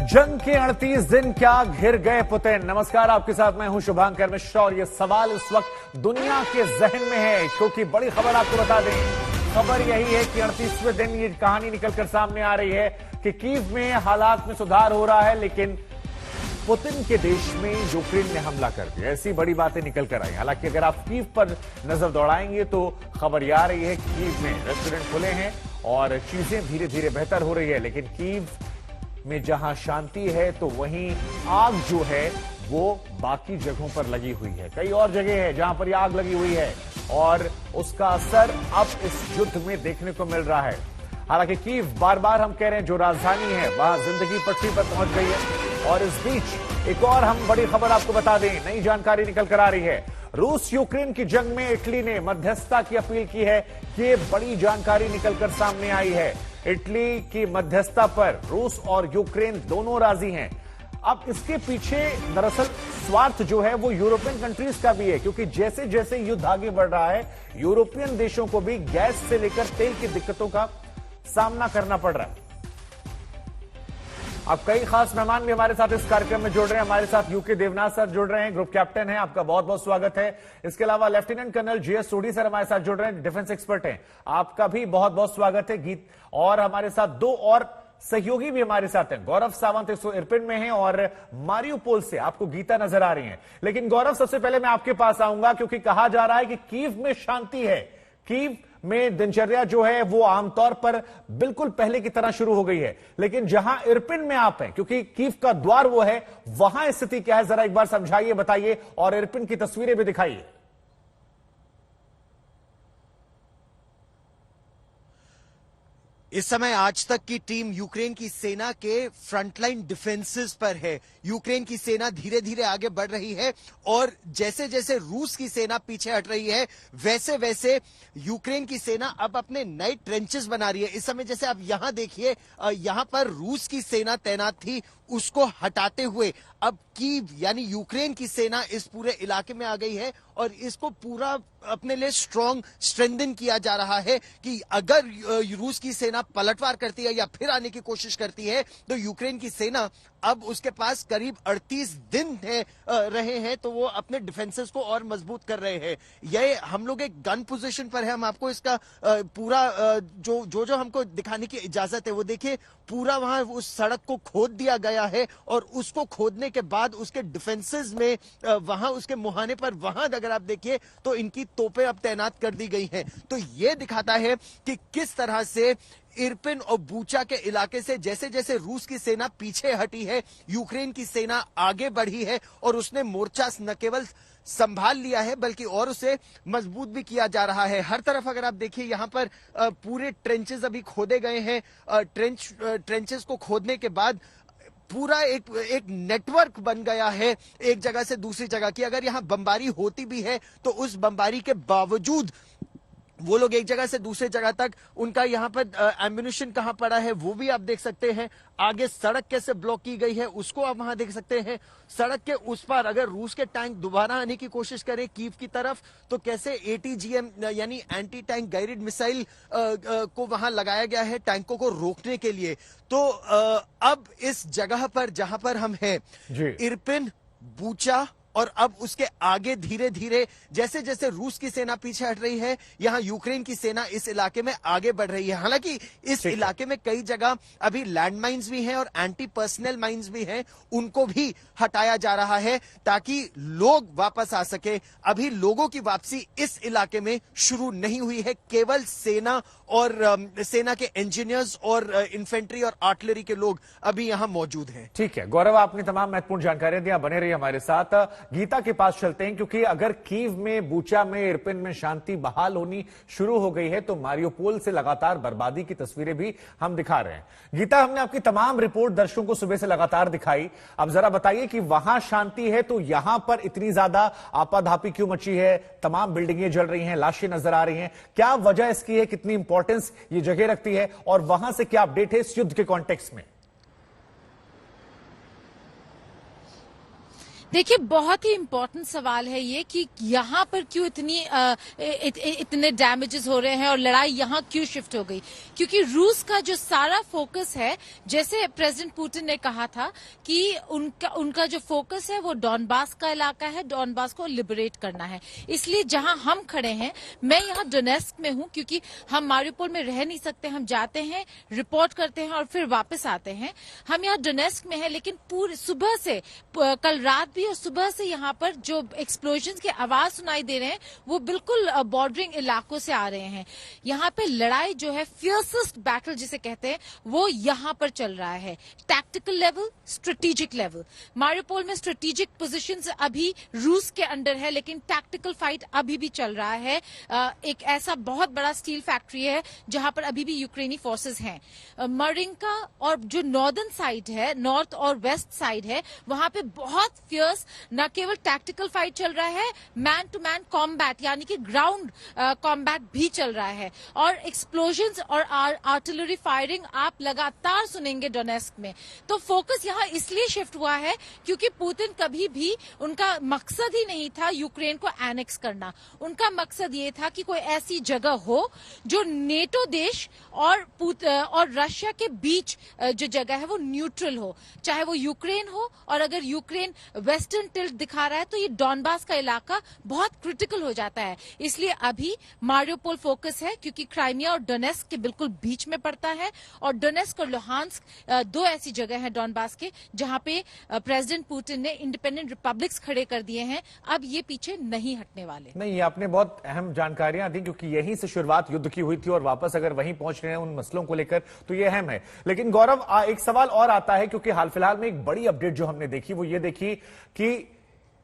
जंग के 38 दिन क्या घिर गए पुतिन। नमस्कार, आपके साथ मैं हूं शुभांकर मिश्रा और यह सवाल इस वक्त दुनिया के जहन में है क्योंकि बड़ी खबर आपको बता दें। खबर यही है कि 38वें दिन ये कहानी निकलकर सामने आ रही है कि कीव में हालात में सुधार हो रहा है, लेकिन पुतिन के देश में यूक्रेन ने हमला कर दिया। ऐसी बड़ी बातें निकल कर आई। हालांकि अगर आप कीव पर नजर दौड़ाएंगे तो खबर यह आ रही है कि कीव में रेस्टोरेंट खुले हैं और चीजें धीरे धीरे बेहतर हो रही है, लेकिन कीव में जहां शांति है तो वहीं आग जो है वो बाकी जगहों पर लगी हुई है। कई और जगह है जहां पर यह आग लगी हुई है और उसका असर अब इस युद्ध में देखने को मिल रहा है। हालांकि कीव, बार बार हम कह रहे हैं, जो राजधानी है वहां जिंदगी पटरी पर पहुंच गई है। और इस बीच एक और हम बड़ी खबर आपको बता दें, नई जानकारी निकल कर आ रही है। रूस यूक्रेन की जंग में इटली ने मध्यस्थता की अपील की है। ये बड़ी जानकारी निकलकर सामने आई है। इटली की मध्यस्थता पर रूस और यूक्रेन दोनों राजी हैं। अब इसके पीछे दरअसल स्वार्थ जो है वो यूरोपियन कंट्रीज का भी है, क्योंकि जैसे जैसे युद्ध आगे बढ़ रहा है यूरोपियन देशों को भी गैस से लेकर तेल की दिक्कतों का सामना करना पड़ रहा है। अब कई खास मेहमान भी हमारे साथ इस कार्यक्रम में जुड़ रहे हैं। हमारे साथ यूके देवनाथ सर जुड़ रहे हैं, ग्रुप कैप्टन हैं, आपका बहुत बहुत स्वागत है। इसके अलावा lieutenant colonel GS Sodhi sir हमारे साथ जुड़ रहे हैं, डिफेंस एक्सपर्ट हैं, आपका भी बहुत बहुत स्वागत है। गीत और हमारे साथ दो और सहयोगी भी हमारे साथ हैं। गौरव सावंत इरपिन में हैं और मारियोपोल से आपको गीता नजर आ रही हैं। लेकिन गौरव, सबसे पहले मैं आपके पास आऊंगा क्योंकि कहा जा रहा है कि कीव में शांति है। कीव में दिनचर्या जो है वो आमतौर पर बिल्कुल पहले की तरह शुरू हो गई है, लेकिन जहां इरपिन में आप हैं, क्योंकि कीव का द्वार वो है, वहां स्थिति क्या है, जरा एक बार समझाइए, बताइए और इरपिन की तस्वीरें भी दिखाइए। इस समय आज तक की टीम यूक्रेन की सेना के फ्रंटलाइन डिफेंसेस पर है। यूक्रेन की सेना धीरे धीरे आगे बढ़ रही है और जैसे जैसे रूस की सेना पीछे हट रही है वैसे वैसे यूक्रेन की सेना अब अपने नए ट्रेंचेस बना रही है। इस समय जैसे आप यहां देखिए, यहां पर रूस की सेना तैनात थी, उसको हटाते हुए अब कीव यानी यूक्रेन की सेना इस पूरे इलाके में आ गई है और इसको पूरा अपने लिए स्ट्रेंथन किया जा रहा है कि अगर रूस की सेना पलटवार करती है या फिर आने की कोशिश करती है तो यूक्रेन की सेना अब उसके पास करीब 38 दिन रहे हैं तो वो अपने डिफेंसेस को और मजबूत कर रहे हैं। ये हम लोग एक गन पोजीशन पर है, हम आपको इसका पूरा जो हमको दिखाने की इजाजत है वो देखिए। पूरा वहां उस सड़क को खोद दिया गया है और उसको खोदने के बाद उसके डिफेंसेस में वहां उसके मुहाने पर वहां अगर आप देखिए तो इनकी तोपें अब तैनात कर दी गई हैं। तो ये दिखाता है कि किस तरह से इरपिन और बूचा के इलाके से जैसे जैसे रूस की सेना पीछे हटी है, यूक्रेन की सेना आगे बढ़ी है और उसने मोर्चा न केवल संभाल लिया है बल्कि और उसे मजबूत भी किया जा रहा है। हर तरफ अगर आप देखिए यहां पर पूरे ट्रेंचेस अभी खोदे गए हैं। ट्रेंचेस को खोदने के बाद पूरा एक नेटवर्क बन गया है एक जगह से दूसरी जगह की। अगर यहां बमबारी होती भी है तो उस बमबारी के बावजूद वो लोग एक जगह से दूसरे जगह तक, उनका यहां पर एम्युनिशन कहां पड़ा है वो भी आप देख सकते हैं। आगे सड़क कैसे ब्लॉक की गई है उसको आप वहां देख सकते हैं। सड़क के उस पार अगर रूस के टैंक दोबारा आने की कोशिश करें कीव की तरफ तो कैसे एटीजीएम यानी एंटी टैंक गाइडेड मिसाइल को वहां लगाया गया है टैंकों को रोकने के लिए। तो अब इस जगह पर जहां पर हम हैं, इरपिन, बूचा और अब उसके आगे धीरे धीरे जैसे जैसे रूस की सेना पीछे हट रही है, यहां यूक्रेन की सेना इस इलाके में आगे बढ़ रही है। हालांकि इस इलाके में कई जगह अभी लैंड माइन्स भी हैं और एंटी पर्सनल माइन्स भी हैं, उनको भी हटाया जा रहा है ताकि लोग वापस आ सके। अभी लोगों की वापसी इस इलाके में शुरू नहीं हुई है, केवल सेना और सेना के इंजीनियर्स और इन्फेंट्री और आर्टिलरी के लोग अभी यहां मौजूद हैं। ठीक है गौरव, आपने तमाम महत्वपूर्ण जानकारियां दी। बने रहिए हमारे साथ। गीता के पास चलते हैं क्योंकि अगर कीव में, बूचा में, इरपिन में शांति बहाल होनी शुरू हो गई है तो मारियोपोल से लगातार बर्बादी की तस्वीरें भी हम दिखा रहे हैं। गीता, हमने आपकी तमाम रिपोर्ट दर्शकों को सुबह से लगातार दिखाई। अब जरा बताइए कि वहां शांति है तो यहां पर इतनी ज्यादा आपाधापी क्यों मची है? तमाम बिल्डिंगें जल रही हैं, लाशें नजर आ रही हैं, क्या वजह इसकी है? कितनी इंपॉर्टेंस ये जगह रखती है और वहां से क्या अपडेट है इस युद्ध के कॉन्टेक्स्ट में? देखिए, बहुत ही इम्पोर्टेंट सवाल है ये कि यहाँ पर क्यों इतने डैमेजेस हो रहे हैं और लड़ाई यहाँ क्यों शिफ्ट हो गई। क्योंकि रूस का जो सारा फोकस है, जैसे प्रेसिडेंट पुतिन ने कहा था कि उनका जो फोकस है वो डॉनबास का इलाका है, डॉनबास को लिबरेट करना है। इसलिए जहां हम खड़े हैं, मैं यहाँ डोनेस्क में हूँ, क्योंकि हम मारियोपोल में रह नहीं सकते। हम जाते हैं, रिपोर्ट करते हैं और फिर वापस आते हैं। हम यहाँ डोनेस्क में हैं, लेकिन पूरी सुबह से, कल रात भी और सुबह से यहाँ पर जो एक्सप्लोजन की आवाज सुनाई दे रहे हैं वो बिल्कुल बॉर्डरिंग इलाकों से आ रहे हैं। यहाँ पे लड़ाई जो है, फियर्सेस्ट बैटल जिसे कहते हैं, वो यहाँ पर चल रहा है। Tactical level, strategic level. Mariupol में स्ट्रेटेजिक पोजीशंस अभी रूस के अंडर है, लेकिन टैक्टिकल फाइट अभी भी चल रहा है। एक ऐसा बहुत बड़ा स्टील फैक्ट्री है जहां पर अभी भी यूक्रेनी फोर्सेस हैं। मरिंका और जो नॉर्दर्न साइड है, नॉर्थ और वेस्ट साइड है, वहां पे बहुत फियर्स न केवल टैक्टिकल फाइट चल रहा है, मैन टू मैन कॉम्बैट यानी कि ग्राउंड कॉम्बैट भी चल रहा है। और एक्सप्लोजन्स और आर्टिलरी फायरिंग आप लगातार सुनेंगे डोनेस्क में। तो फोकस यहाँ इसलिए शिफ्ट हुआ है क्योंकि पुतिन कभी भी, उनका मकसद ही नहीं था यूक्रेन को एनेक्स करना। उनका मकसद ये था कि कोई ऐसी जगह हो जो नेटो देश और रशिया के बीच जो जगह है वो न्यूट्रल हो, चाहे वो यूक्रेन हो। और अगर यूक्रेन वेस्टर्न टिल्ट दिखा रहा है तो ये डॉनबास का इलाका बहुत क्रिटिकल हो जाता है। इसलिए अभी मारियोपोल फोकस है, क्योंकि क्राइमिया और डोनेस्क के बिल्कुल बीच में पड़ता है। और डोनेस्क और लुहांस्क दो ऐसी जगह हैं डॉनबास के जहां पे प्रेसिडेंट पुतिन ने इंडिपेंडेंट रिपब्लिक्स खड़े कर दिए हैं। अब ये पीछे नहीं हटने वाले। नहीं, ये आपने बहुत अहम जानकारियां दी, क्योंकि यहीं से शुरुआत युद्ध की हुई थी और वापस अगर वहीं पहुंच रहे हैं उन मसलों को लेकर, तो ये अहम है। लेकिन गौरव, एक सवाल और आता है, क्योंकि हाल फिलहाल में एक बड़ी अपडेट जो हमने देखी वो ये देखी कि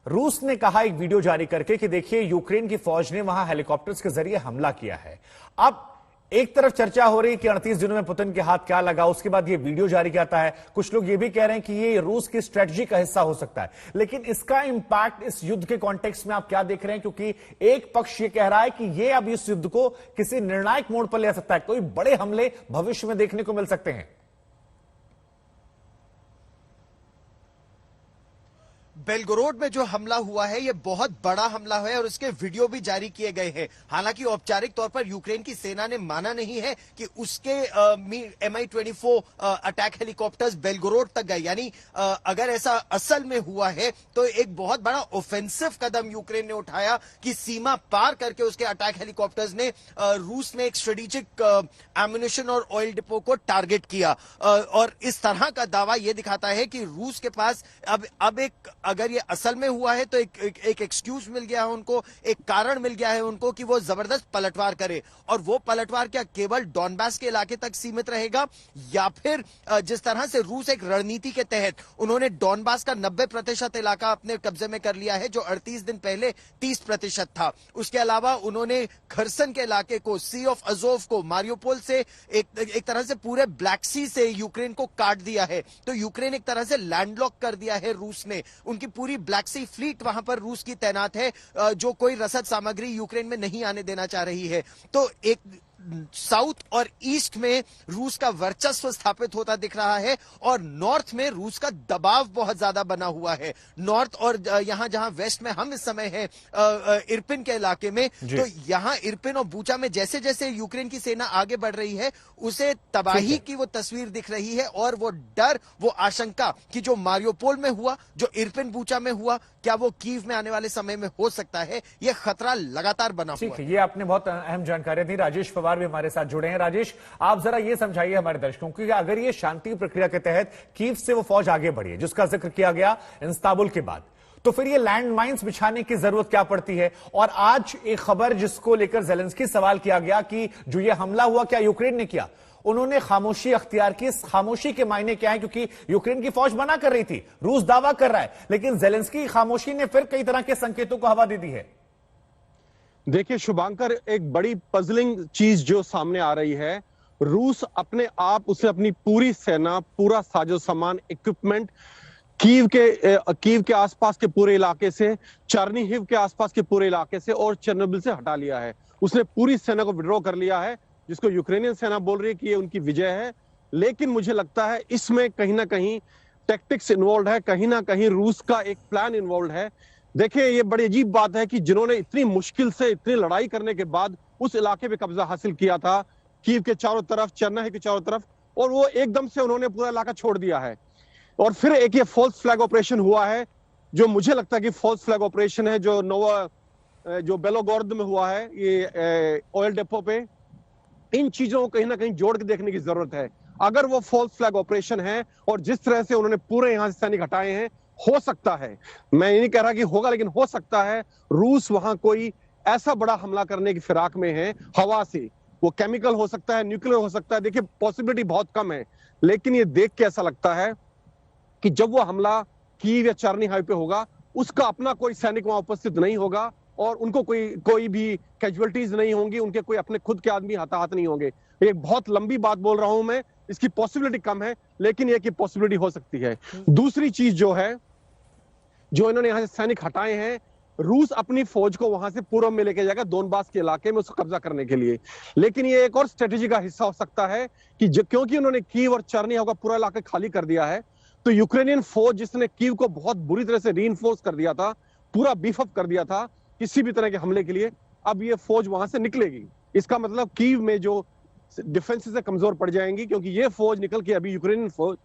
रूस ने कहा एक वीडियो जारी करके कि देखिए, यूक्रेन की फौज ने वहां हेलीकॉप्टर्स के जरिए हमला किया है। अब एक तरफ चर्चा हो रही है कि 38 दिनों में पुतिन के हाथ क्या लगा, उसके बाद ये वीडियो जारी किया है। कुछ लोग ये भी कह रहे हैं कि ये रूस की स्ट्रेटजी का हिस्सा हो सकता है। लेकिन इसका इंपैक्ट इस युद्ध के कॉन्टेक्स्ट में आप क्या देख रहे हैं? क्योंकि एक पक्ष ये कह रहा है कि ये अब इस युद्ध को किसी निर्णायक मोड़ पर ले सकता है, कोई बड़े हमले भविष्य में देखने को मिल सकते हैं। बेलगोरोड में जो हमला हुआ है ये बहुत बड़ा हमला है और उसके वीडियो भी जारी किए गए हैं। हालांकि औपचारिक तौर पर यूक्रेन की सेना ने माना नहीं है कि उसके Mi-24 अटैक हेलीकॉप्टर्स बेलगोरोड तक गए। यानी अगर ऐसा असल में हुआ है तो एक बहुत बड़ा ऑफेंसिव कदम यूक्रेन ने उठाया कि सीमा पार करके उसके अटैक हेलीकॉप्टर्स ने रूस में एक स्ट्रेटेजिक एम्युनिशन और ऑयल डिपो को टारगेट किया। और इस तरह का दावा यह दिखाता है कि रूस के पास अब एक, अगर ये असल में हुआ है तो एक एक्सक्यूज मिल गया है उनको, एक कारण मिल गया है उनको कि वो जबरदस्त पलटवार करे। और वो पलटवार क्या केवल डॉनबास के इलाके तक सीमित रहेगा, या फिर जिस तरह से रूस एक रणनीति के तहत उन्होंने डॉनबास का 90% इलाका अपने कब्जे में कर लिया है, जो 38 दिन पहले 30% था। उसके अलावा उन्होंने खरसन के इलाके को, सी ऑफ अजोव को, मारियोपोल से एक तरह से पूरे ब्लैक सी से यूक्रेन को काट दिया है। तो यूक्रेन एक तरह से लैंडलॉक कर दिया है रूस ने। उनकी पूरी ब्लैक सी फ्लीट वहां पर रूस की तैनात है, जो कोई रसद सामग्री यूक्रेन में नहीं आने देना चाह रही है। तो एक साउथ और ईस्ट में रूस का वर्चस्व स्थापित होता दिख रहा है और नॉर्थ में रूस का दबाव बहुत ज्यादा बना हुआ है। नॉर्थ और यहां जहां वेस्ट में हम इस समय हैं, इरपिन के इलाके में, तो यहां इरपिन और बूचा में जैसे जैसे यूक्रेन की सेना आगे बढ़ रही है, उसे तबाही की वो तस्वीर दिख रही है। और वो डर, वो आशंका कि जो मारियोपोल में हुआ, जो इरपिन बूचा में हुआ, क्या वो कीव में आने वाले समय में हो सकता है, ये खतरा लगातार बना हुआ है। ये आपने बहुत अहम जानकारी दी। राजेश पवार भी हमारे साथ जुड़े हैं। राजेश, आप जरा ये समझाइए हमारे दर्शकों को कि अगर ये शांति प्रक्रिया के तहत कीव से वो फौज आगे बढ़ी है जिसका जिक्र किया गया इस्तांबुल के बाद, तो फिर ये लैंड माइंस बिछाने की जरूरत क्या पड़ती है? और आज एक खबर जिसको लेकर ज़ेलेंस्की सवाल किया गया कि जो ये हमला हुआ क्या यूक्रेन ने किया, उन्होंने खामोशी अख्तियार की। इस खामोशी के मायने क्या है? क्योंकि यूक्रेन की फौज मना कर रही थी, रूस दावा कर रहा है, लेकिन ज़ेलेंस्की की खामोशी ने फिर कई तरह के संकेतों को हवा दे दी है। देखिए शुभांकर, एक बड़ी पजलिंग चीज जो सामने आ रही है, रूस अपने आप, उसे अपनी पूरी सेना, पूरा साजो सामान, इक्विपमेंट कीव के आसपास के पूरे इलाके से, चर्निहिव के आसपास के पूरे इलाके से और चेर्नोबिल से हटा लिया है। उसने पूरी सेना को विड्रॉ कर लिया है, जिसको यूक्रेनियन सेना बोल रही है कि ये उनकी विजय है। लेकिन मुझे लगता है इसमें कहीं ना कहीं टैक्टिक्स इन्वॉल्व है, कहीं ना कहीं रूस का एक प्लान इन्वॉल्व है। देखिए, ये बड़ी अजीब बात है कि जिन्होंने इतनी मुश्किल से इतनी लड़ाई करने के बाद उस इलाके पे कब्जा हासिल किया था, कीव के चारों तरफ, चेन्नई के चारों तरफ, और वो एकदम से उन्होंने पूरा इलाका छोड़ दिया है। और फिर एक ये फॉल्स फ्लैग ऑपरेशन हुआ है, जो मुझे लगता है कि फॉल्स फ्लैग ऑपरेशन है, जो बेलोगोर्द में हुआ है, ये ऑयल डिपो पे। इन चीजों को कहीं ना कहीं जोड़ के देखने की जरूरत है। अगर वो फॉल्स फ्लैग ऑपरेशन है और जिस तरह से उन्होंने पूरे यहां से सैनिक हटाए हैं, हो सकता है, मैं ये नहीं कह रहा कि होगा, लेकिन हो सकता है रूस वहां कोई ऐसा बड़ा हमला करने की फिराक में है हवा से। वो केमिकल हो सकता है, न्यूक्लियर हो सकता है, देखिए पॉसिबिलिटी बहुत कम है, लेकिन ये देख के ऐसा लगता है कि जब वो हमला कीव या चार्नी हाईवे पे होगा, उसका अपना कोई सैनिक वहां उपस्थित नहीं होगा और उनको कोई भी कैजुअलिटीज नहीं होंगी, उनके कोई अपने खुद के आदमी हताहत नहीं होंगे। एक बहुत लंबी बात बोल रहा हूं मैं, इसकी पॉसिबिलिटी कम है, लेकिन ये की पॉसिबिलिटी हो सकती है। दूसरी चीज जो है, जो इन्होंने यहां से सैनिक हटाए हैं, रूस अपनी फौज को वहां से पूर्व में लेके जाएगा दोनबास के इलाके में उसको कब्जा करने के लिए। लेकिन ये एक और स्ट्रेटेजी का हिस्सा हो सकता है कि क्योंकि उन्होंने कीव और चर्निया का पूरा इलाका खाली कर दिया है, तो यूक्रेनियन फौज जिसने कीव को बहुत बुरी तरह से रीइंफोर्स कर दिया था, पूरा बीफ अप कर दिया था किसी भी तरह के हमले के लिए, अब ये फौज वहां से निकलेगी। इसका मतलब कीव में जो डिफेंसेस है कमजोर पड़ जाएंगी, क्योंकि ये फौज निकल के अभी यूक्रेनियन फौज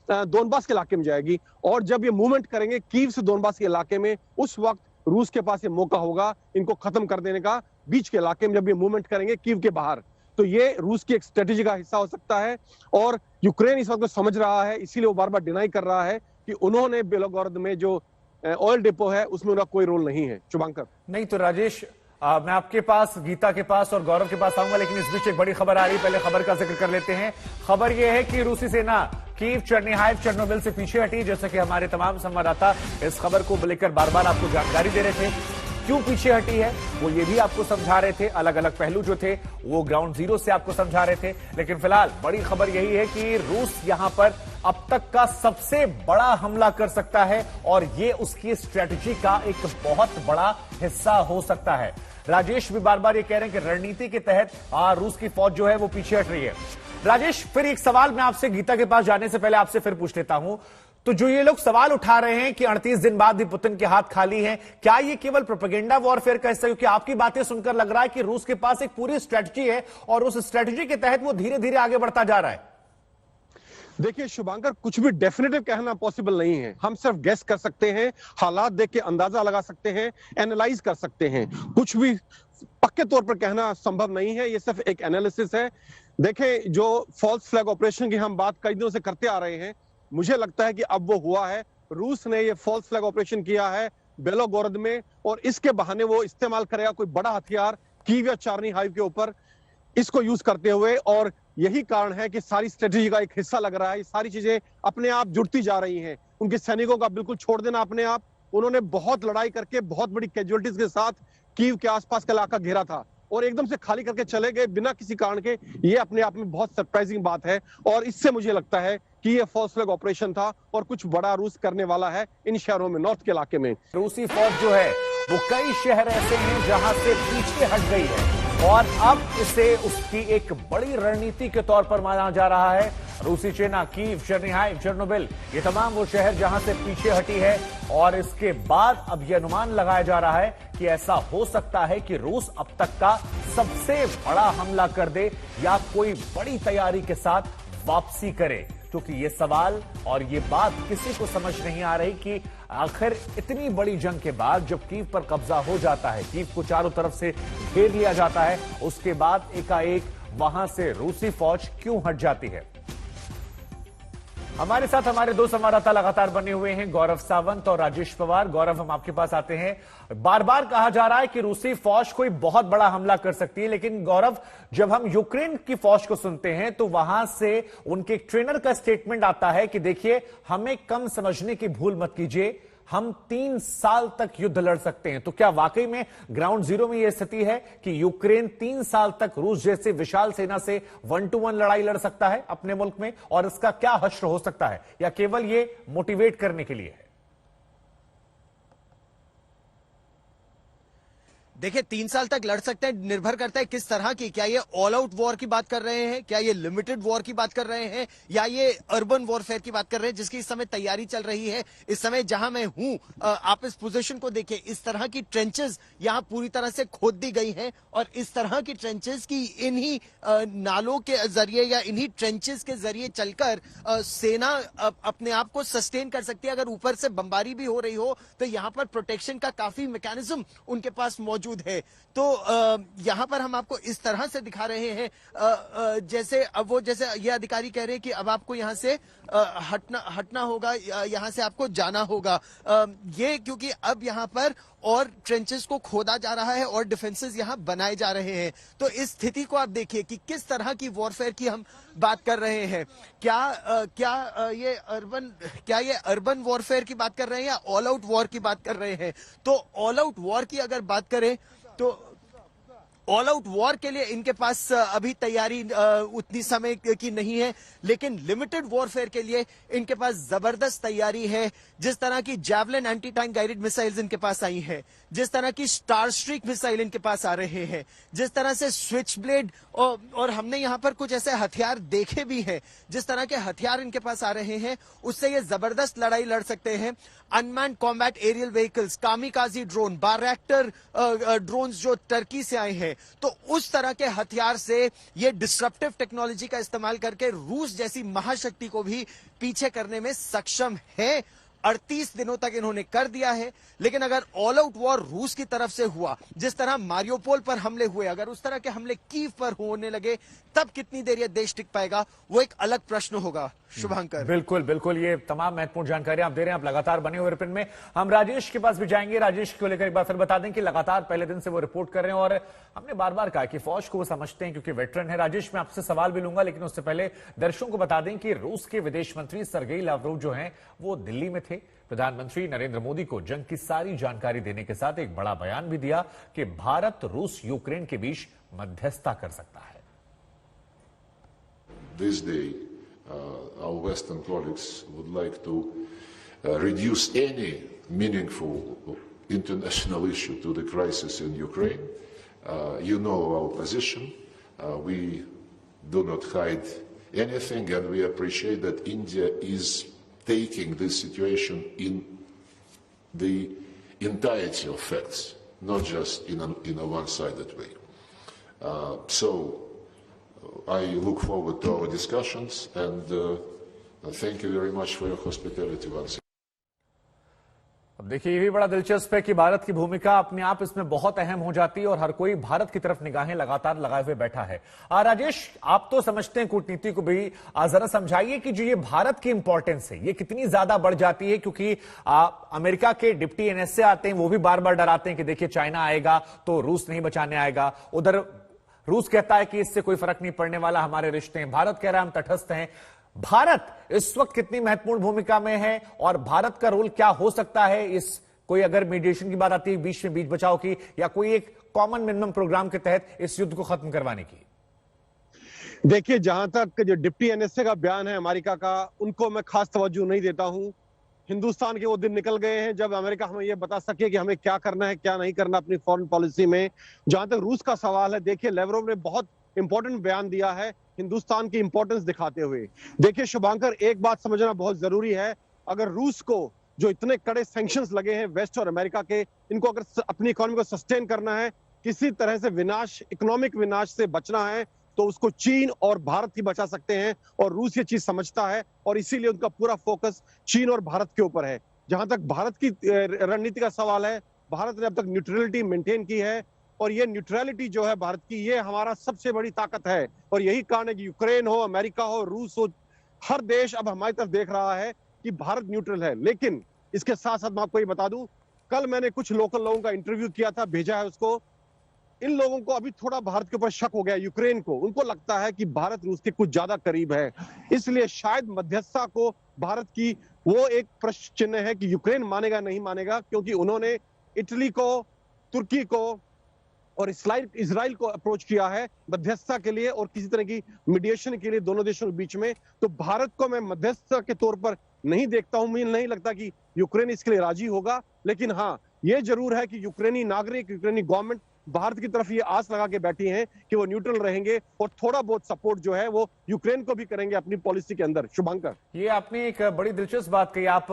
दोनबास के इलाके में जाएगी, और जब ये मूवमेंट करेंगे कीव से दोनबास के इलाके में, उस वक्त रूस के पास ये मौका होगा इनको खत्म कर देने का बीच के इलाके में, जब ये मूवमेंट करेंगे कीव के बाहर। तो ये रूस की एक स्ट्रेटेजी का हिस्सा हो सकता है, और यूक्रेन इस वक्त समझ रहा है, इसीलिए वो बार बार डिनाई कर रहा है कि उन्होंने बेलोगोर्द में जो ऑयल डिपो है उसमें उनका कोई रोल नहीं है। शुभांकर नहीं तो राजेश, मैं आपके पास, गीता के पास और गौरव के पास आऊंगा, लेकिन इस बीच एक बड़ी खबर आ रही है, पहले खबर का जिक्र कर लेते हैं। खबर यह है कि रूसी सेना कीव, चेर्निहाइव, चेर्नोबिल से पीछे हटी, जैसे कि हमारे तमाम संवाददाता इस खबर को लेकर बार बार आपको जानकारी दे रहे थे। क्यों पीछे हटी है वो ये भी आपको समझा रहे थे, अलग अलग पहलू जो थे वो ग्राउंड जीरो से आपको समझा रहे थे। लेकिन फिलहाल बड़ी खबर यही है कि रूस यहां पर अब तक का सबसे बड़ा हमला कर सकता है, और ये उसकी स्ट्रेटजी का एक बहुत बड़ा हिस्सा हो सकता है। राजेश भी बार बार ये कह रहे हैं कि रणनीति के तहत रूस की फौज जो है वो पीछे हट रही है। राजेश, फिर एक सवाल मैं आपसे गीता के पास जाने से पहले आपसे फिर पूछ लेता हूं, तो जो ये लोग सवाल उठा रहे हैं कि 38 दिन बाद भी पुतिन के हाथ खाली हैं, क्या ये केवल प्रोपेगेंडा वॉरफेयर का हिस्सा है? क्योंकि आपकी बातें सुनकर लग रहा है कि रूस के पास एक पूरी स्ट्रेटजी है और उस स्ट्रेटजी के तहत वो धीरे धीरे आगे बढ़ता जा रहा है। देखिए शुभांकर, कुछ भी डेफिनेटिव कहना पॉसिबल नहीं है, हम सिर्फ गेस कर सकते हैं, हालात देख के अंदाजा लगा सकते हैं, एनालाइज कर सकते हैं, कुछ भी पक्के तौर पर कहना संभव नहीं है, ये सिर्फ एक एनालिसिस है। देखें, जो फॉल्स फ्लैग ऑपरेशन की हम बात कई दिनों से करते आ रहे हैं, मुझे लगता है कि अब वो हुआ है। रूस ने ये फॉल्स फ्लैग ऑपरेशन किया है बेलोगोर्द में, और इसके बहाने वो इस्तेमाल करेगा कोई बड़ा हथियार कीव या चार्नी हाइव के ऊपर, इसको यूज करते हुए, और यही कारण है कि सारी स्ट्रेटेजी का एक हिस्सा लग रहा है। ये सारी चीजें अपने आप जुड़ती जा रही हैं। उनके सैनिकों का बिल्कुल छोड़ देना अपने आप, उन्होंने बहुत लड़ाई करके बहुत बड़ी कैजुअलिटीज के साथ कीव के आसपास का इलाका घेरा था और एकदम से खाली करके चले गए बिना किसी कारण के। ये अपने आप में बहुत सरप्राइजिंग बात है, और इससे मुझे लगता है कि ये फॉल्स फ्लैग ऑपरेशन था और कुछ बड़ा रूस करने वाला है इन शहरों में, नॉर्थ के इलाके में। रूसी फौज जो है वो कई शहर ऐसे हैं जहां से पीछे हट गई है, और अब इसे उसकी एक बड़ी रणनीति के तौर पर माना जा रहा है। रूसी सेना कीव, चेर्निहाइव, चेर्नोबिल, ये तमाम वो शहर जहां से पीछे हटी है, और इसके बाद अब यह अनुमान लगाया जा रहा है कि ऐसा हो सकता है कि रूस अब तक का सबसे बड़ा हमला कर दे या कोई बड़ी तैयारी के साथ वापसी करे। क्योंकि ये सवाल और ये बात किसी को समझ नहीं आ रही कि आखिर इतनी बड़ी जंग के बाद जब कीव पर कब्जा हो जाता है, कीव को चारों तरफ से घेर लिया जाता है, उसके बाद एकाएक वहां से रूसी फौज क्यों हट जाती है। हमारे साथ हमारे दो संवाददाता लगातार बने हुए हैं, गौरव सावंत और राजेश पवार। गौरव, हम आपके पास आते हैं। बार बार कहा जा रहा है कि रूसी फौज कोई बहुत बड़ा हमला कर सकती है, लेकिन गौरव, जब हम यूक्रेन की फौज को सुनते हैं तो वहां से उनके एक ट्रेनर का स्टेटमेंट आता है कि देखिए, हमें कम समझने की भूल मत कीजिए, हम 3 साल तक युद्ध लड़ सकते हैं। तो क्या वाकई में ग्राउंड जीरो में यह स्थिति है कि यूक्रेन 3 साल तक रूस जैसे विशाल सेना से 1-to-1 लड़ाई लड़ सकता है अपने मुल्क में, और इसका क्या हश्र हो सकता है, या केवल ये मोटिवेट करने के लिए है? देखिए 3 साल तक लड़ सकते हैं, निर्भर करता है किस तरह की, क्या ये ऑल आउट वॉर की बात कर रहे हैं, क्या ये लिमिटेड वॉर की बात कर रहे हैं, या ये अर्बन वॉरफेयर की बात कर रहे हैं, जिसकी इस समय तैयारी चल रही है। इस समय जहां मैं हूं, आप इस पोजीशन को देखिए, इस तरह की ट्रेंचेस यहां पूरी तरह से खोद दी गई हैं, और इस तरह की ट्रेंचेस की इन्हीं नालों के जरिए या इन्हीं ट्रेंचेस के जरिए चलकर सेना अपने आप को सस्टेन कर सकती है। अगर ऊपर से बमबारी भी हो रही हो तो यहां पर प्रोटेक्शन का काफी मैकेनिज्म उनके पास मौजूद है। तो यहां पर हम आपको इस तरह से दिखा रहे हैं, जैसे अब वो, जैसे ये अधिकारी कह रहे हैं कि अब आपको यहां से हटना होगा, यहां से आपको जाना होगा। ये क्योंकि अब यहां पर और ट्रेंचेस को खोदा जा रहा है और डिफेंसेस यहां बनाए जा रहे हैं। तो इस स्थिति को आप देखिए कि किस तरह की वॉरफेयर की हम बात कर रहे हैं। क्या ये अर्बन वॉरफेयर की बात कर रहे हैं या ऑल आउट वॉर की बात कर रहे हैं? तो ऑल आउट वॉर की अगर बात करें तो ऑल आउट वॉर के लिए इनके पास अभी तैयारी उतनी समय की नहीं है, लेकिन लिमिटेड वॉरफेयर के लिए इनके पास जबरदस्त तैयारी है। जिस तरह की javelin anti tank guided missiles इनके पास आई हैं, जिस तरह की स्टार स्ट्रीक मिसाइल इनके पास आ रहे हैं, जिस तरह से स्विच ब्लेड और हमने यहां पर कुछ ऐसे हथियार देखे भी हैं, जिस तरह के हथियार इनके पास आ रहे हैं, उससे ये जबरदस्त लड़ाई लड़ सकते हैं। Unmanned combat aerial vehicles, kamikaze drone, Bayraktar drones जो टर्की से आए हैं, तो उस तरह के हथियार से ये डिस्ट्रप्टिव टेक्नोलॉजी का इस्तेमाल करके रूस जैसी महाशक्ति को भी पीछे करने में सक्षम है। 38 दिनों तक इन्होंने कर दिया है, लेकिन अगर ऑल आउट वॉर रूस की तरफ से हुआ, जिस तरह मारियोपोल पर हमले हुए, अगर उस तरह के हमले कीव पर होने लगे, तब कितनी देर ये देश टिक पाएगा, वो एक अलग प्रश्न होगा। शुभांकर, बिल्कुल बिल्कुल, ये तमाम महत्वपूर्ण जानकारी आप दे रहे हैं। आप लगातार बने हुए रिपोर्ट में। हम राजेश के पास भी जाएंगे। राजेश को लेकर एक बार फिर बता दें कि लगातार पहले दिन से वो रिपोर्ट कर रहे हैं और हमने बार बार कहा कि फौज को वो समझते हैं क्योंकि वेटरन है। राजेश, मैं आपसे सवाल भी लूंगा, लेकिन उससे पहले दर्शकों को बता दें कि रूस के विदेश मंत्री सर्गेई लावरोव जो हैं वो दिल्ली में थे। प्रधानमंत्री नरेंद्र मोदी को जंग की सारी जानकारी देने के साथ एक बड़ा बयान भी दिया कि भारत रूस यूक्रेन के बीच मध्यस्थता कर सकता है। This day, our Western colleagues would like to reduce any meaningful international issue to the crisis in Ukraine. You know our position. We do not hide anything, and we appreciate that India is taking this situation in the entirety of facts, not just in a one-sided way. So I look forward to our discussions, and thank you very much for your hospitality once again. अब देखिए, ये भी बड़ा दिलचस्प है कि भारत की भूमिका अपने आप इसमें बहुत अहम हो जाती है और हर कोई भारत की तरफ निगाहें लगातार लगाए हुए बैठा है। राजेश, आप तो समझते हैं कूटनीति को भी, जरा समझाइए कि जो ये भारत की इंपॉर्टेंस है ये कितनी ज्यादा बढ़ जाती है, क्योंकि अमेरिका के डिप्टी एनएसए आते हैं, वो भी बार बार डराते हैं कि देखिए चाइना आएगा तो रूस नहीं बचाने आएगा। उधर रूस कहता है कि इससे कोई फर्क नहीं पड़ने वाला, हमारे रिश्ते हैं। भारत कह रहा है हम तटस्थ हैं। भारत इस वक्त कितनी महत्वपूर्ण भूमिका में है और भारत का रोल क्या हो सकता है? इस कोई अगर मीडिएशन की बात आती है बीच में बीच बचाव की, या कोई एक कॉमन मिनिमम प्रोग्राम के तहत इस युद्ध को खत्म करवाने की? देखिए, जहां तक जो डिप्टी एनएसए का बयान है अमेरिका का, उनको मैं खास तवज्जो नहीं देता हूं। हिंदुस्तान के वो दिन निकल गए हैं जब अमेरिका हमें ये बता सके कि हमें क्या करना है क्या नहीं करना अपनी फॉरेन पॉलिसी में। जहां तक रूस का सवाल है, देखिए लावरोव ने बहुत इंपॉर्टेंट बयान दिया है हिंदुस्तान की इंपॉर्टेंस दिखाते हुए। देखिए शुभांकर, एक बात समझना बहुत जरूरी है, अगर रूस को जो इतने कड़े सैंक्शंस लगे हैं वेस्ट और अमेरिका के, इनको अगर अपनी इकोनॉमी को सस्टेन करना है, किसी तरह से विनाश, इकोनॉमिक विनाश से बचना है, तो उसको चीन और भारत ही बचा सकते हैं। और रूस ये चीज समझता है और इसीलिए उनका पूरा फोकस चीन और भारत के ऊपर है। जहां तक भारत की रणनीति का सवाल है, भारत ने अब तक न्यूट्रलिटी मेंटेन की है और ये न्यूट्रलिटी जो है भारत की, ये हमारा सबसे बड़ी ताकत है। और यही कारण है कि यूक्रेन हो, अमेरिका हो, रूस हो, हर देश अब हमारी तरफ देख रहा है कि भारत न्यूट्रल है। लेकिन इसके साथ साथ मैं आपको ये बता दूं, कल मैंने कुछ लोकल लोगों का इंटरव्यू किया था, भेजा है उसको। इन लोगों को अभी थोड़ा भारत के ऊपर शक हो गया, यूक्रेन को। उनको लगता है कि भारत रूस के कुछ ज्यादा करीब है, इसलिए शायद मध्यस्थता को भारत की वो एक प्रश्न चिन्ह है कि यूक्रेन मानेगा नहीं मानेगा, क्योंकि उन्होंने इटली को, तुर्की को और इजराइल को अप्रोच किया है मध्यस्थता के लिए और किसी तरह की मीडिएशन के लिए दोनों देशों के बीच में। तो भारत को मैं मध्यस्थता के तौर पर नहीं देखता हूं। मुझे नहीं लगता कि यूक्रेन इसके लिए राजी होगा, लेकिन हाँ, ये जरूर है कि यूक्रेनी नागरिक, यूक्रेनी गवर्नमेंट भारत की तरफ ये आस लगा के बैठी हैं कि वो न्यूट्रल रहेंगे और थोड़ा बहुत सपोर्ट जो है वो यूक्रेन को भी करेंगे अपनी पॉलिसी के अंदर। शुभंकर, ये आपने एक बड़ी दिलचस्प बात कही। आप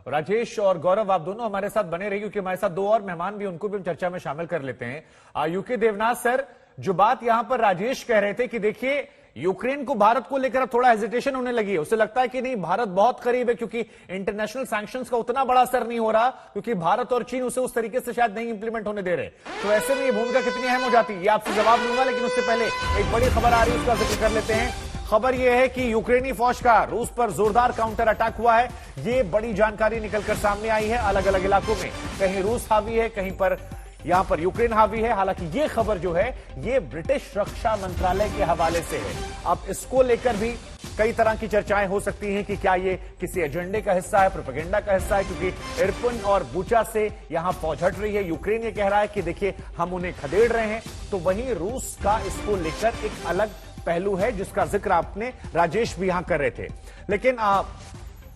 राजेश और गौरव, आप दोनों हमारे साथ बने रहिए, क्योंकि हमारे साथ दो और मेहमान भी, उनको भी हम चर्चा में शामिल कर लेते हैं। यूके देवनाथ सर, जो बात यहां पर राजेश कह रहे थे कि देखिए यूक्रेन को भारत को लेकर अब थोड़ा हेजिटेशन होने लगी है, उसे लगता है कि नहीं भारत बहुत करीब है, क्योंकि इंटरनेशनल सैंक्शंस का उतना बड़ा असर नहीं हो रहा, क्योंकि भारत और चीन उसे उस तरीके से शायद नहीं इंप्लीमेंट होने दे रहे। तो ऐसे में ये भूमिका कितनी अहम हो जाती है, ये आपसे जवाब दूंगा, लेकिन उससे पहले एक बड़ी खबर आ रही है, उसका जिक्र कर लेते हैं। खबर यह है कि यूक्रेनी फौज का रूस पर जोरदार काउंटर अटैक हुआ है। ये बड़ी जानकारी निकलकर सामने आई है। अलग अलग इलाकों में कहीं रूस हावी है, कहीं पर यहां पर यूक्रेन हावी है। हालांकि ये खबर जो है ये ब्रिटिश रक्षा मंत्रालय के हवाले से है। अब इसको लेकर भी कई तरह की चर्चाएं हो सकती हैं कि क्या ये किसी एजेंडे का हिस्सा है, प्रोपेगेंडा का हिस्सा है, क्योंकि इरपिन और बुचा से यहां फौज हट रही है। यूक्रेन ये कह रहा है कि देखिए हम उन्हें खदेड़ रहे हैं, तो वहीं रूस का इसको लेकर एक अलग पहलू है, जिसका जिक्र आपने राजेश भी यहां कर रहे थे। लेकिन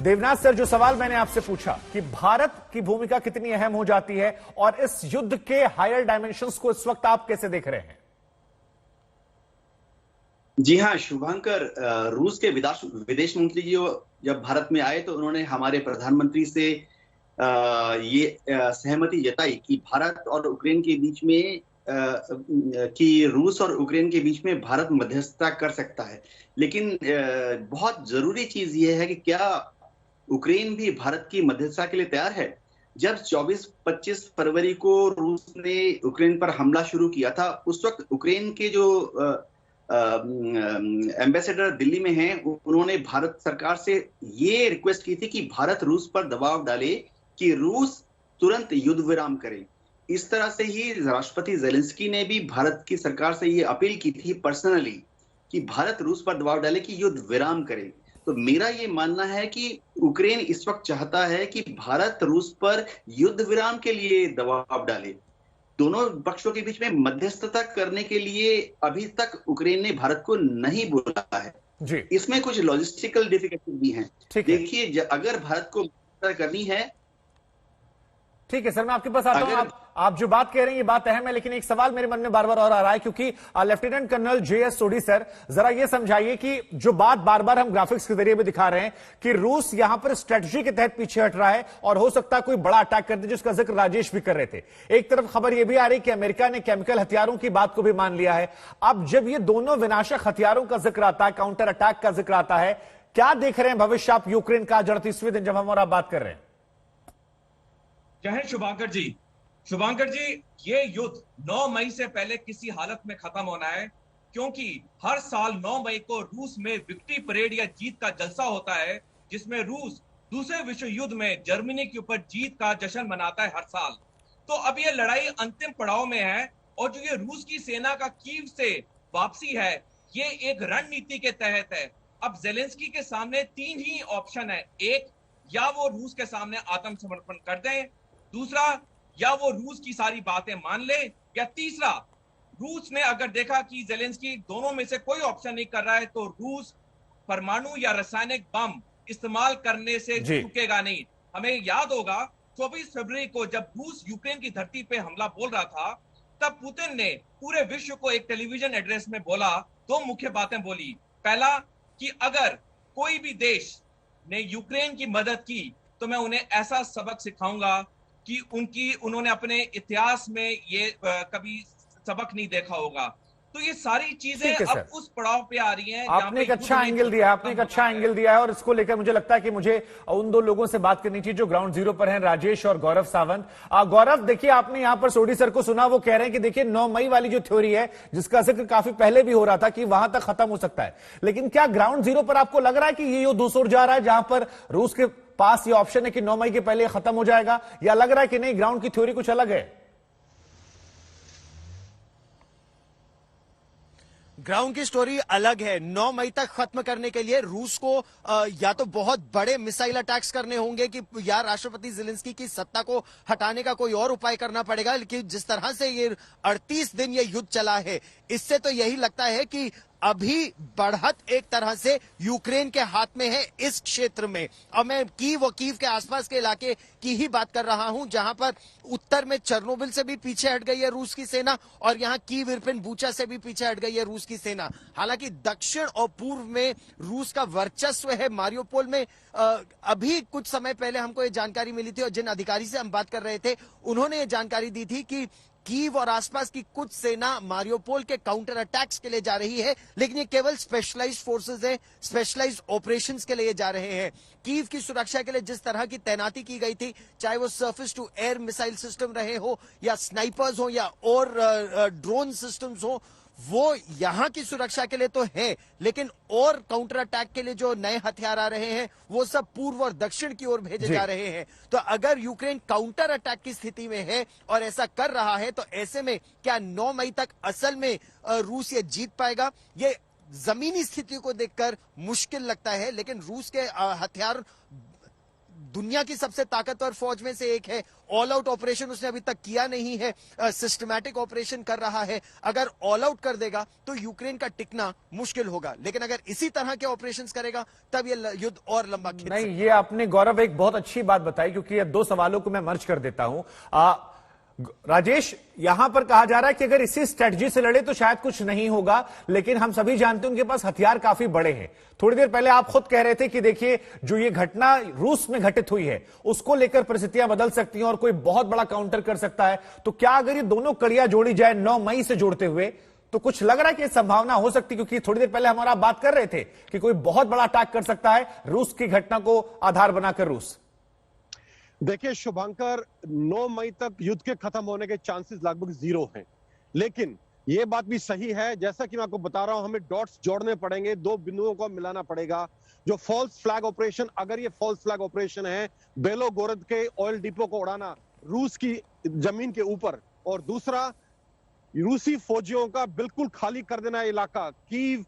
देवनाथ सर, जो सवाल मैंने आपसे पूछा कि भारत की भूमिका कितनी अहम हो जाती है, और इस युद्ध के हायर डायमेंशंस को इस वक्त आप कैसे देख रहे हैं? जी हाँ शुभंकर, रूस के विदेश मंत्री जी जब भारत में आए तो उन्होंने हमारे प्रधानमंत्री से ये सहमति जताई कि भारत और यूक्रेन के बीच में कि रूस और यूक्रेन के बीच में भारत मध्यस्थता कर सकता है। लेकिन बहुत जरूरी चीज ये है कि क्या यूक्रेन भी भारत की मध्यस्थता के लिए तैयार है? जब 24-25 फरवरी को रूस ने यूक्रेन पर हमला शुरू किया था, उस वक्त यूक्रेन के जो एम्बेसडर दिल्ली में हैं, उन्होंने भारत सरकार से ये रिक्वेस्ट की थी कि भारत रूस पर दबाव डाले कि रूस तुरंत युद्ध विराम करे। इस तरह से ही राष्ट्रपति जेलेंस्की ने भी भारत की सरकार से ये अपील की थी पर्सनली कि भारत रूस पर दबाव डाले कि युद्ध विराम करे। तो मेरा ये मानना है कि यूक्रेन इस वक्त चाहता है कि भारत रूस पर युद्ध विराम के लिए दबाव डाले। दोनों पक्षों के बीच में मध्यस्थता करने के लिए अभी तक यूक्रेन ने भारत को नहीं बोला है जी। इसमें कुछ लॉजिस्टिकल डिफिकल्टी भी हैं। देखिए, अगर भारत को मध्यस्थता करनी है, ठीक है सर, मैं आपके पास आता हूं। आप जो बात कह रहे हैं ये बात अहम है, लेकिन एक सवाल मेरे मन में बार बार और आ रहा है, क्योंकि लेफ्टिनेंट कर्नल JS सोडी सर, जरा ये समझाइए कि जो बात बार बार हम ग्राफिक्स के जरिए भी दिखा रहे हैं कि रूस यहां पर स्ट्रेटजी के तहत पीछे हट रहा है और हो सकता है कोई बड़ा अटैक कर दे, जिसका जिक्र राजेश भी कर रहे थे। एक तरफ खबर यह भी आ रही कि अमेरिका ने केमिकल हथियारों की बात को भी मान लिया है। अब जब ये दोनों विनाशक हथियारों का जिक्र आता है, काउंटर अटैक का जिक्र आता है, क्या देख रहे हैं भविष्य आप यूक्रेन का 38वें दिन जब हम और आप बात कर रहे हैं? जय हिंद शुभांकर जी। शुभांकर जी, ये युद्ध 9 मई से पहले किसी हालत में खत्म होना है, क्योंकि हर साल 9 मई को रूस में विक्ट्री परेड या जीत का जलसा होता है, जिसमें रूस दूसरे विश्व युद्ध में जर्मनी के ऊपर जीत का जश्न मनाता है हर साल। तो अब ये लड़ाई अंतिम पड़ाव में है, और जो ये रूस की सेना का कीव से वापसी है, ये एक रणनीति के तहत है। अब जेलेंस्की के सामने 3 ही ऑप्शन है। एक, या वो रूस के सामने आत्मसमर्पण कर दें, दूसरा, या वो रूस की सारी बातें मान ले, या तीसरा, रूस ने अगर देखा कि जेलेंस्की दोनों में से कोई ऑप्शन नहीं कर रहा है, तो रूस परमाणु या रासायनिक बम इस्तेमाल करने से चूकेगा नहीं। हमें याद होगा 24 फरवरी को जब रूस यूक्रेन की धरती पे हमला बोल रहा था, तब पुतिन ने पूरे विश्व को एक टेलीविजन एड्रेस में बोला, 2 मुख्य बातें बोली। पहला कि अगर कोई भी देश ने यूक्रेन की मदद की तो मैं उन्हें ऐसा सबक सिखाऊंगा कि उन्होंने अपने इतिहास में ये कभी सबक नहीं देखा होगा। तो ये सारी चीजें अब उस पड़ाव पे आ रही हैं। आपने एक अच्छा एंगल दिया है, आपने एक अच्छा एंगल दिया है, और इसको लेकर मुझे लगता है कि मुझे उन 2 लोगों से बात करनी चाहिए जो ग्राउंड जीरो पर हैं, राजेश और गौरव सावंत। गौरव, देखिए आपने यहां पर सोडी सर को सुना, वो कह रहे हैं कि देखिए 9 मई वाली जो थ्योरी है, जिसका जिक्र काफी पहले भी हो रहा था कि वहां तक खत्म हो सकता है, लेकिन क्या ग्राउंड जीरो पर आपको लग रहा है कि ये युद्ध दूसरी ओर जा रहा है, जहां पर रूस के पास ये ऑप्शन है कि 9 मई के पहले खत्म हो जाएगा, या लग रहा है कि नहीं ग्राउंड की थ्योरी कुछ अलग है? ग्राउंड की स्टोरी अलग है। 9 मई तक खत्म करने के लिए रूस को या तो बहुत बड़े मिसाइल अटैक्स करने होंगे कि या राष्ट्रपति जेलेंस्की की सत्ता को हटाने का कोई और उपाय करना पड़ेगा। लेकिन जिस तरह से ये 38 दिन ये युद्ध चला है, इससे तो यही लगता है कि अभी बढ़त एक तरह से यूक्रेन के हाथ में है इस क्षेत्र में। अब मैं कीव और कीव के आसपास के इलाके की ही बात कर रहा हूं, जहां पर उत्तर में चेर्नोबिल से भी पीछे हट गई है रूस की सेना और यहां कीव, इरपिन, बूचा से भी पीछे हट गई है रूस की सेना। हालांकि दक्षिण और पूर्व में रूस का वर्चस्व है। मारियोपोल में अभी कुछ समय पहले हमको ये जानकारी मिली थी और जिन अधिकारी से हम बात कर रहे थे उन्होंने ये जानकारी दी थी कि कीव और आसपास की कुछ सेना मारियोपोल के काउंटर अटैक्स के लिए जा रही है, लेकिन ये केवल स्पेशलाइज्ड फोर्सेस हैं, स्पेशलाइज्ड ऑपरेशंस के लिए जा रहे हैं। कीव की सुरक्षा के लिए जिस तरह की तैनाती की गई थी, चाहे वो surface to air missile system रहे हो या स्नाइपर्स हो या और ड्रोन सिस्टम्स हो, वो यहां की सुरक्षा के लिए तो है, लेकिन और काउंटर अटैक के लिए जो नए हथियार आ रहे हैं वो सब पूर्व और दक्षिण की ओर भेजे जा रहे हैं। तो अगर यूक्रेन काउंटर अटैक की स्थिति में है और ऐसा कर रहा है, तो ऐसे में क्या 9 मई तक असल में रूस ये जीत पाएगा? ये जमीनी स्थिति को देखकर मुश्किल लगता है, लेकिन रूस के हथियार दुनिया की सबसे ताकतवर फौज में से एक है। ऑल आउट ऑपरेशन उसने अभी तक किया नहीं है, सिस्टमैटिक ऑपरेशन कर रहा है। अगर ऑल आउट कर देगा तो यूक्रेन का टिकना मुश्किल होगा, लेकिन अगर इसी तरह के ऑपरेशंस करेगा तब ये युद्ध और लंबा खिंच नहीं। ये आपने गौरव एक बहुत अच्छी बात बताई, क्योंकि अब 2 सवालों को मैं मर्ज कर देता हूं। राजेश, यहां पर कहा जा रहा है कि अगर इसी स्ट्रेटजी से लड़े तो शायद कुछ नहीं होगा, लेकिन हम सभी जानते हैं उनके पास हथियार काफी बड़े हैं। थोड़ी देर पहले आप खुद कह रहे थे कि देखिए जो ये घटना रूस में घटित हुई है उसको लेकर परिस्थितियां बदल सकती हैं और कोई बहुत बड़ा काउंटर कर सकता है। तो क्या अगर ये दोनों कड़ियां जोड़ी जाए 9 मई से जोड़ते हुए, तो कुछ लग रहा है कि संभावना हो सकती, क्योंकि थोड़ी देर पहले हमारा बात कर रहे थे कि कोई बहुत बड़ा अटैक कर सकता है रूस की घटना को आधार बनाकर रूस। देखिए शुभांकर, 9 मई तक युद्ध के खत्म होने के चांसेस लगभग 0 हैं, लेकिन यह बात भी सही है, जैसा कि मैं आपको बता रहा हूं, हमें डॉट्स जोड़ने पड़ेंगे, 2 बिंदुओं को मिलाना पड़ेगा। जो फॉल्स फ्लैग ऑपरेशन, अगर ये फॉल्स फ्लैग ऑपरेशन है, बेलोगोरद के ऑयल डिपो को उड़ाना रूस की जमीन के ऊपर, और दूसरा रूसी फौजियों का बिल्कुल खाली कर देना इलाका, कीव,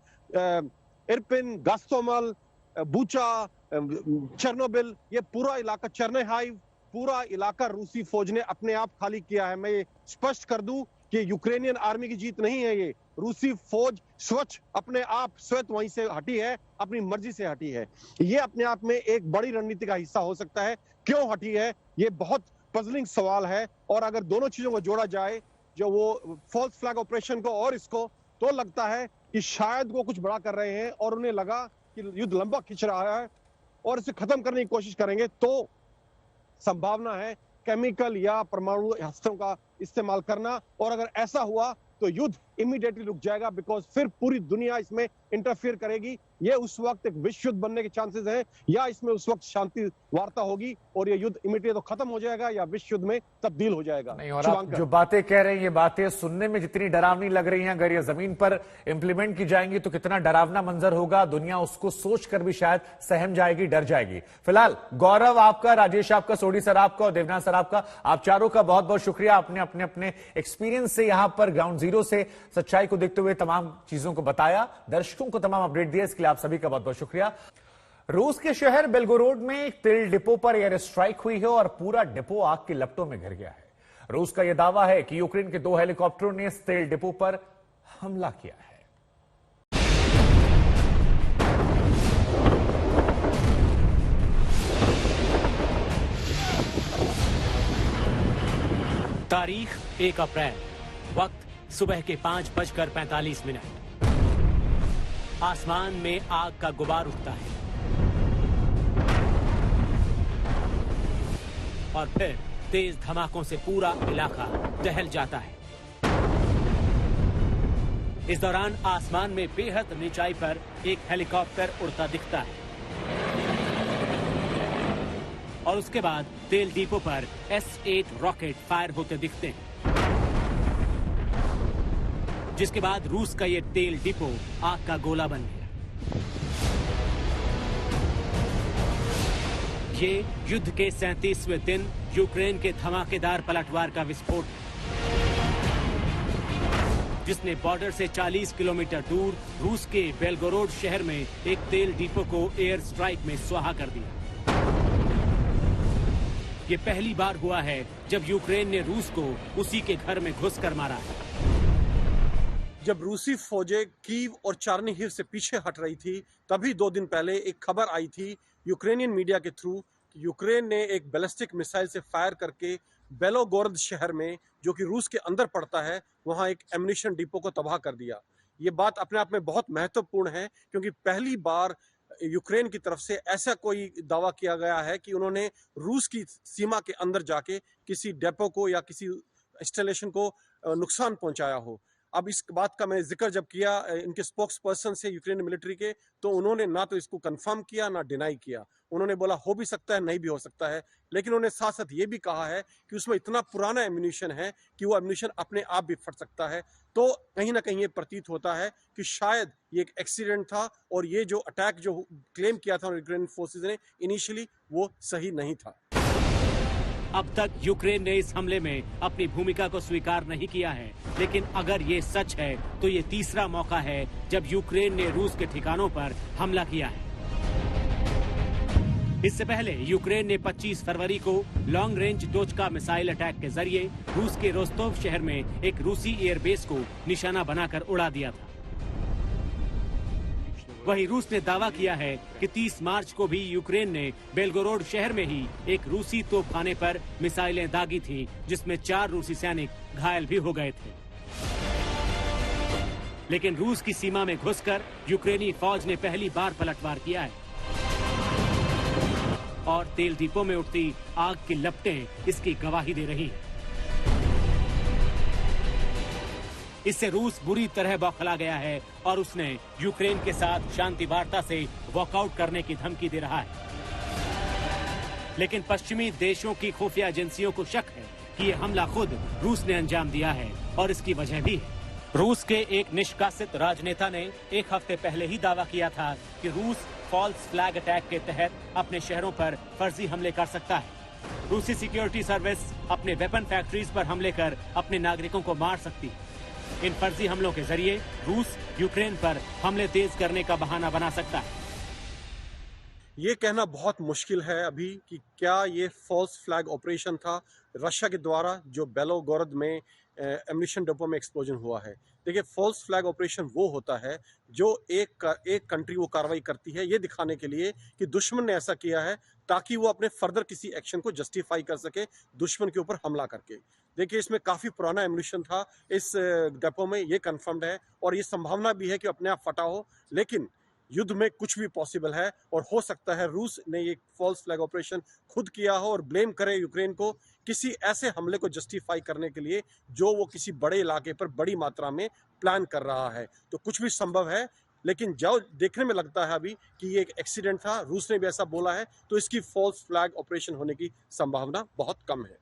इरपिन, गास्तोमल, बूचा, चेर्नोबिल, ये पूरा इलाका, चेर्निहाइव, पूरा इलाका रूसी फौज ने अपने आप खाली किया है। मैं ये स्पष्ट कर दूं कि यूक्रेनियन आर्मी की जीत नहीं है, ये रूसी फौज स्वच्छ अपने आप स्वयं वहीं से हटी है, अपनी मर्जी से हटी है। ये अपने आप में एक बड़ी रणनीति का हिस्सा हो सकता है। क्यों हटी है, ये बहुत पजलिंग सवाल है, और अगर दोनों चीजों को जोड़ा जाए, जो वो फॉल्स फ्लैग ऑपरेशन को और इसको, तो लगता है कि शायद वो कुछ बड़ा कर रहे हैं और उन्हें लगा कि युद्ध लंबा खिंच रहा है और इसे खत्म करने की कोशिश करेंगे, तो संभावना है केमिकल या परमाणु अस्त्रों का इस्तेमाल करना। और अगर ऐसा हुआ तो युद्ध इमीडिएटली रुक जाएगा, बिकॉज फिर पूरी दुनिया इसमें इंटरफियर करेगी। ये उस वक्त एक विश्व युद्ध बनने के चांसेस हैं, या इसमें उस वक्त शांति वार्ता होगी और ये युद्ध इमीडिएट तो खत्म हो जाएगा या विश्व युद्ध में तब्दील हो जाएगा। नहीं, और आप जो बातें कह रहे हैं, ये बातें सुनने में जितनी डरावनी लग रही हैं, अगर ये जमीन पर इंप्लीमेंट की जाएंगी तो कितना डरावना मंजर होगा, दुनिया उसको सोचकर भी शायद सहम जाएगी, डर जाएगी। फिलहाल गौरव आपका, राजेश आपका, सोडी सर आपका और देवनाथ सर आपका, आप चारों का बहुत बहुत शुक्रिया। आपने अपने अपने एक्सपीरियंस से यहां पर ग्राउंड जीरो से सच्चाई को देखते हुए तमाम चीजों को बताया, दर्शकों को तमाम अपडेट दिया, इसके लिए आप सभी का बहुत बहुत शुक्रिया। रूस के शहर बेलगोरोड में एक तेल डिपो पर एयर स्ट्राइक हुई है और पूरा डिपो आग की लपटों में घिर गया है। रूस का यह दावा है कि यूक्रेन के 2 हेलीकॉप्टरों ने इस तेल डिपो पर हमला किया है। तारीख 1 अप्रैल, वक्त सुबह के 5:45। आसमान में आग का गुबार उठता है और फिर तेज धमाकों से पूरा इलाका दहल जाता है। इस दौरान आसमान में बेहद ऊंचाई पर एक हेलीकॉप्टर उड़ता दिखता है और उसके बाद तेल डिपो पर S-8 रॉकेट फायर होते दिखते हैं, जिसके बाद रूस का ये तेल डिपो आग का गोला बन गया। ये युद्ध के 37वें दिन यूक्रेन के धमाकेदार पलटवार का विस्फोट, जिसने बॉर्डर से 40 किलोमीटर दूर रूस के बेलगोरोड शहर में एक तेल डिपो को एयर स्ट्राइक में स्वाहा कर दिया। ये पहली बार हुआ है जब यूक्रेन ने रूस को उसी के घर में घुसकर मारा है। जब रूसी फौजें कीव और चार्निहिव से पीछे हट रही थी, तभी 2 दिन पहले एक खबर आई थी यूक्रेनियन मीडिया के थ्रू कि यूक्रेन ने एक बैलिस्टिक मिसाइल से फायर करके बेलोगोरद शहर में, जो कि रूस के अंदर पड़ता है, वहां एक एम्युनिशन डिपो को तबाह कर दिया। ये बात अपने आप में बहुत महत्वपूर्ण है, क्योंकि पहली बार यूक्रेन की तरफ से ऐसा कोई दावा किया गया है कि उन्होंने रूस की सीमा के अंदर जाके किसी डेपो को या किसी इंस्टॉलेशन को नुकसान पहुंचाया हो। अब इस बात का मैंने जिक्र जब किया इनके स्पोक्स पर्सन से यूक्रेन मिलिट्री के, तो उन्होंने ना तो इसको कंफर्म किया ना डिनाई किया। उन्होंने बोला हो भी सकता है, नहीं भी हो सकता है, लेकिन उन्होंने साथ साथ ये भी कहा है कि उसमें इतना पुराना एम्युनिशन है कि वो एम्युनिशन अपने आप भी फट सकता है। तो कहीं ना कहीं ये प्रतीत होता है कि शायद ये एक एक्सीडेंट था और ये जो अटैक जो क्लेम किया था यूक्रेन फोर्सेज ने इनिशियली, वो सही नहीं था। अब तक यूक्रेन ने इस हमले में अपनी भूमिका को स्वीकार नहीं किया है, लेकिन अगर ये सच है तो ये तीसरा मौका है जब यूक्रेन ने रूस के ठिकानों पर हमला किया है। इससे पहले यूक्रेन ने 25 फरवरी को लॉन्ग रेंज टोचका मिसाइल अटैक के जरिए रूस के रोस्तोव शहर में एक रूसी एयरबेस को निशाना बनाकर उड़ा दिया था। वहीं रूस ने दावा किया है कि 30 मार्च को भी यूक्रेन ने बेलगोरोड शहर में ही एक रूसी तोपखाने पर मिसाइलें दागी थी, जिसमें 4 रूसी सैनिक घायल भी हो गए थे। लेकिन रूस की सीमा में घुसकर यूक्रेनी फौज ने पहली बार पलटवार किया है और तेल डिपो में उठती आग की लपटें इसकी गवाही दे रही हैं। इससे रूस बुरी तरह बौखला गया है और उसने यूक्रेन के साथ शांति वार्ता से वॉकआउट करने की धमकी दे रहा है। लेकिन पश्चिमी देशों की खुफिया एजेंसियों को शक है कि ये हमला खुद रूस ने अंजाम दिया है और इसकी वजह भी है। रूस के एक निष्कासित राजनेता ने एक हफ्ते पहले ही दावा किया था कि रूस फॉल्स फ्लैग अटैक के तहत अपने शहरों पर फर्जी हमले कर सकता है। रूसी सिक्योरिटी सर्विस अपने वेपन फैक्ट्रीज पर हमले कर अपने नागरिकों को मार सकती है। इन फर्जी हमलों के जरिए रूस यूक्रेन पर हमले तेज करने का बहाना बना सकता है। ये कहना बहुत मुश्किल है अभी कि क्या ये फॉल्स फ्लैग ऑपरेशन था रशिया के द्वारा जो बेलोगोरद में एम्युनिशन डिपो में एक्सप्लोजन हुआ है। देखिए, फॉल्स फ्लैग ऑपरेशन वो होता है जो एक कंट्री वो कार्रवाई करती है ये दिखाने के लिए कि दुश्मन ने ऐसा किया है ताकि वो अपने फर्दर किसी एक्शन को जस्टिफाई कर सके दुश्मन के ऊपर हमला करके। देखिए, इसमें काफी पुराना एम्युनिशन था इस डिपो में, ये कंफर्म्ड है और ये संभावना भी है कि अपने आप फटा हो। लेकिन युद्ध में कुछ भी पॉसिबल है और हो सकता है रूस ने ये फॉल्स फ्लैग ऑपरेशन खुद किया हो और ब्लेम करे यूक्रेन को किसी ऐसे हमले को जस्टिफाई करने के लिए जो वो किसी बड़े इलाके पर बड़ी मात्रा में प्लान कर रहा है। तो कुछ भी संभव है, लेकिन जो देखने में लगता है अभी कि ये एक एक्सीडेंट था, रूस ने भी ऐसा बोला है, तो इसकी फॉल्स फ्लैग ऑपरेशन होने की संभावना बहुत कम है।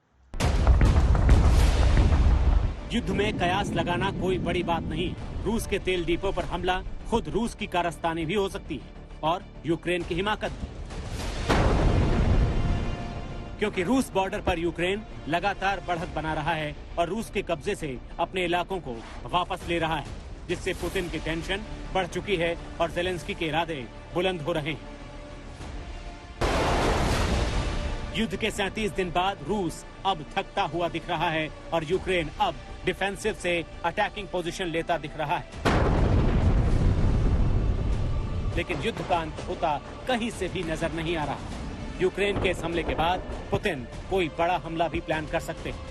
युद्ध में कयास लगाना कोई बड़ी बात नहीं। रूस के तेल डिपो पर हमला खुद रूस की कारस्तानी भी हो सकती है और यूक्रेन की हिमाकत भी, क्योंकि रूस बॉर्डर पर यूक्रेन लगातार बढ़त बना रहा है और रूस के कब्जे से अपने इलाकों को वापस ले रहा है, जिससे पुतिन की टेंशन बढ़ चुकी है और जेलेंस्की के इरादे बुलंद हो रहे हैं। युद्ध के 37 दिन बाद रूस अब थकता हुआ दिख रहा है और यूक्रेन अब डिफेंसिव से अटैकिंग पोजीशन लेता दिख रहा है। लेकिन युद्ध का अंत होता कहीं से भी नजर नहीं आ रहा। यूक्रेन के इस हमले के बाद पुतिन कोई बड़ा हमला भी प्लान कर सकते हैं।